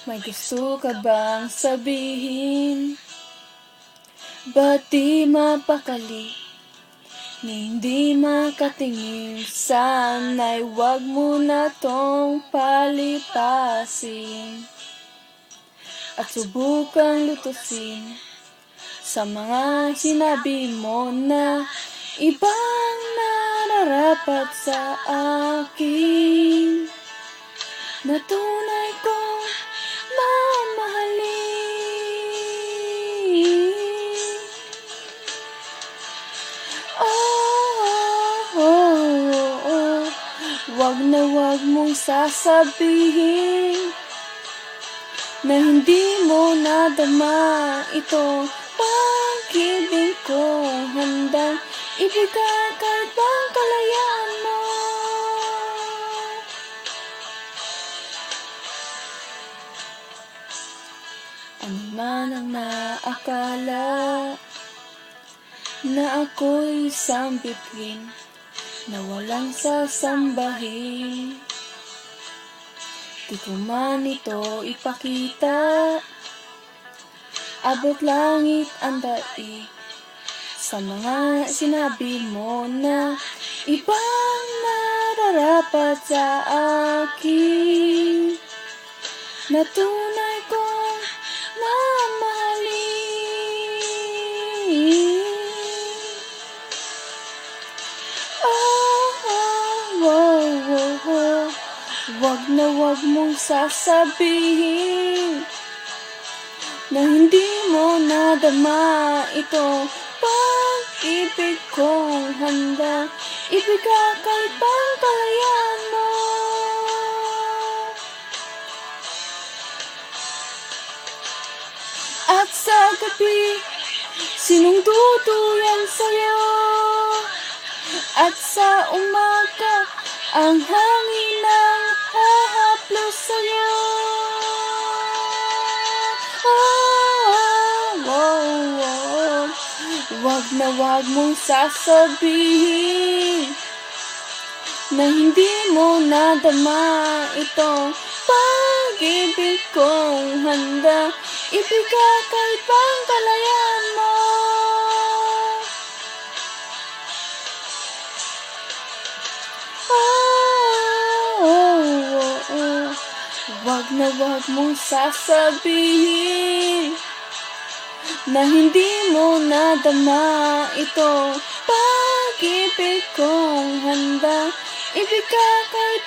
May gusto ka bang sabihin? Ba't di mapakali? Hindi makatingin. Sana'y wag mo na tong palipasin at subukang lutusin sa mga sinabi mo na ibang nararapat sa akin, na tunay kong mamahalin. Wag na wag mong sasabihin na hindi mo nadama ito. Pag-ibig ko handang ibigay kahit bang kalayaan mo. Ano man ang naakala na ako'y isang bituin na walang sasambahin, di ko man ito ipakita. Abot langit ang daig sa mga sinabi mo na ibang nararapat sa akin, na tunay kong mamahalin. Wag na wag mong sasabihin na hindi mo nadama ito. Pag-ibig kong handa ibigay kahit pang kalayaan mo. At sa gabi, sinong tutuyan sa'yo? At sa umaga, ang hangin ang hahaplos sa'yo. Wag na wag mong sasabihin na hindi mo nadama ito. Pag-ibig kong handa ibigay kahit pang kalayaan mo. Wag na wag mong sasabihin na hindi mo nadama ito. Pag-ibig kong handa ibigay kahit